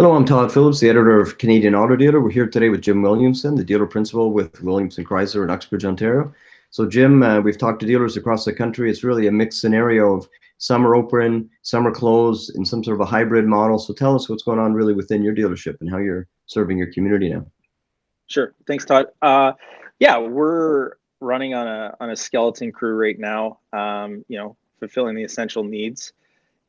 Hello, I'm Todd Phillips, the editor of Canadian Auto Dealer. We're here today with Jim Williamson, the dealer principal with Williamson Chrysler in Uxbridge, Ontario. So Jim, we've talked to dealers across the country. It's really a mixed scenario of some are open, some are closed, in some sort of a hybrid model. So tell us what's going on really within your dealership and how you're serving your community now. Sure. Thanks, Todd. Yeah, we're running on a skeleton crew right now, fulfilling the essential needs.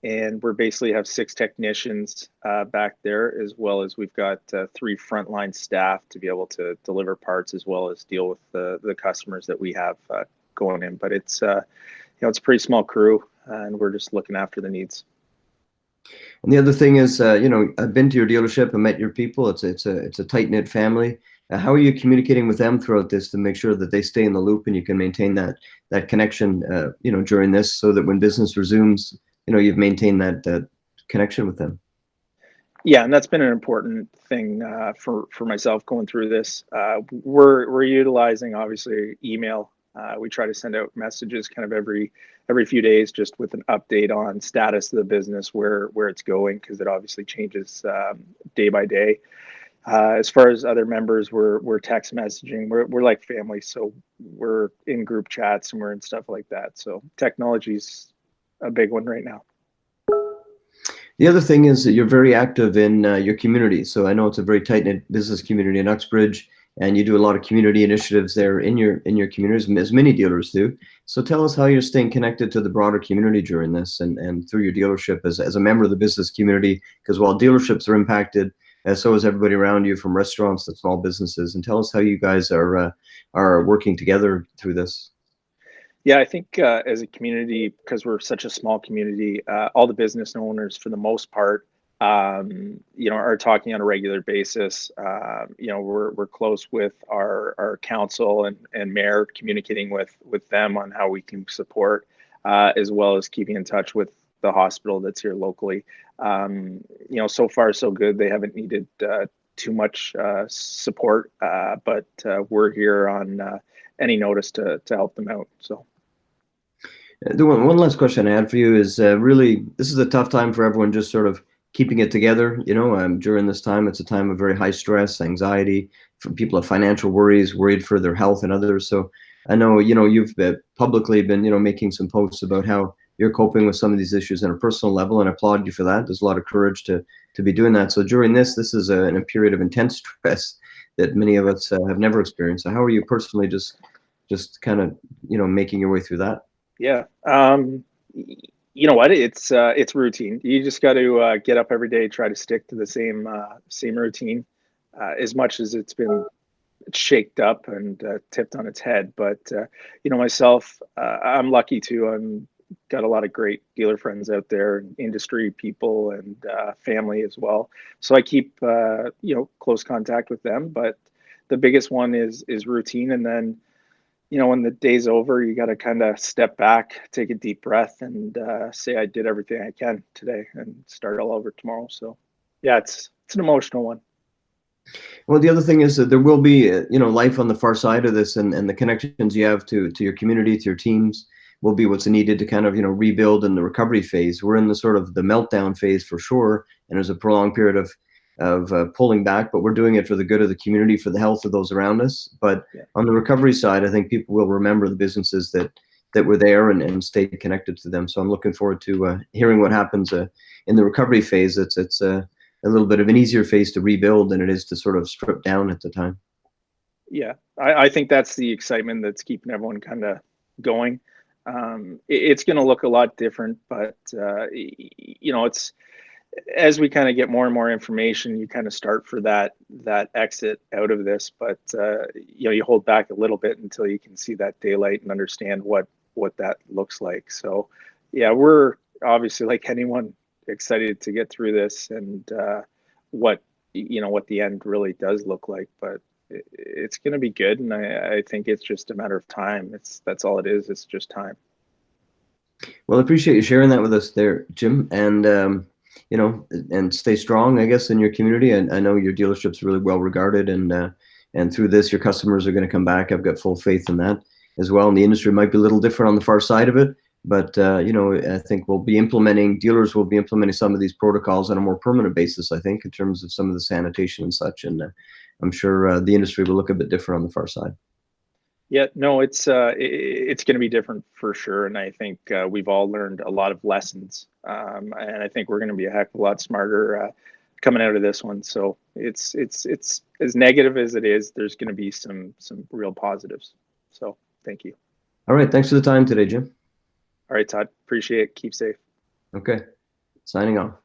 And we're basically have 6 technicians back there, as well as we've got 3 frontline staff to be able to deliver parts as well as deal with the customers that we have going in. But it's it's a pretty small crew, and we're just looking after the needs. And the other thing is, I've been to your dealership and met your people. It's a tight-knit family. How are you communicating with them throughout this to make sure that they stay in the loop and you can maintain that connection, during this, so that when business resumes, you've maintained that connection with them? Yeah, and that's been an important thing for myself going through this. We're utilizing obviously email. We try to send out messages kind of every few days, just with an update on status of the business, where it's going, because it obviously changes day by day. As far as other members, we're text messaging. We're like family, so we're in group chats and we're in stuff like that. So technology's a big one right now. The other thing is that you're very active in your community. So I know it's a very tight-knit business community in Uxbridge, and you do a lot of community initiatives there in your communities, as many dealers do. So tell us how you're staying connected to the broader community during this, and through your dealership as a member of the business community, because while dealerships are impacted, so is everybody around you, from restaurants to small businesses. And tell us how you guys are working together through this. Yeah, I think as a community, because we're such a small community, all the business owners, for the most part, are talking on a regular basis. We're close with our council and mayor, communicating with them on how we can support, as well as keeping in touch with the hospital that's here locally. So far so good. They haven't needed too much support, but we're here on any notice to help them out. So. The one last question I had for you is really, this is a tough time for everyone, just sort of keeping it together. During this time, it's a time of very high stress, anxiety. For people have financial worries, worried for their health and others. So I know, you've publicly been, making some posts about how you're coping with some of these issues on a personal level, and I applaud you for that. There's a lot of courage to be doing that. So during this is a period of intense stress that many of us have never experienced. So how are you personally just kind of, making your way through that? Yeah. You know what? It's routine. You just got to get up every day, try to stick to the same routine, as much as it's been shaked up and tipped on its head. But myself, I'm lucky too. I'm got a lot of great dealer friends out there, industry people, and family as well. So I keep close contact with them. But the biggest one is routine, and then when the day's over, you got to kind of step back, take a deep breath, and say, I did everything I can today, and start all over tomorrow. So yeah, it's an emotional one. Well, the other thing is that there will be, life on the far side of this, and the connections you have to your community, to your teams, will be what's needed to kind of, rebuild in the recovery phase. We're in the sort of the meltdown phase for sure, and there's a prolonged period of pulling back, but we're doing it for the good of the community, for the health of those around us. But yeah, on the recovery side, I think people will remember the businesses that were there and stay connected to them. So I'm looking forward to hearing what happens in the recovery phase. It's a little bit of an easier phase to rebuild than it is to sort of strip down at the time. Yeah, I think that's the excitement that's keeping everyone kind of going. It's going to look a lot different, but it's, as we kind of get more and more information, you kind of start for that exit out of this. But you hold back a little bit until you can see that daylight and understand what that looks like. So yeah, we're obviously, like anyone, excited to get through this, and what the end really does look like. But it's going to be good, and I think it's just a matter of time. That's all it is. It's just time. Well, I appreciate you sharing that with us there, Jim, and and stay strong, I guess, in your community. And I know your dealership's really well regarded, and through this, your customers are going to come back. I've got full faith in that as well. And the industry might be a little different on the far side of it, But I think dealers will be implementing some of these protocols on a more permanent basis, I think, in terms of some of the sanitation and such. And I'm sure the industry will look a bit different on the far side. Yeah, no, it's going to be different for sure, and I think we've all learned a lot of lessons, and I think we're going to be a heck of a lot smarter coming out of this one. So it's as negative as it is. There's going to be some real positives. So thank you. All right, thanks for the time today, Jim. All right, Todd. Appreciate it. Keep safe. Okay, signing off.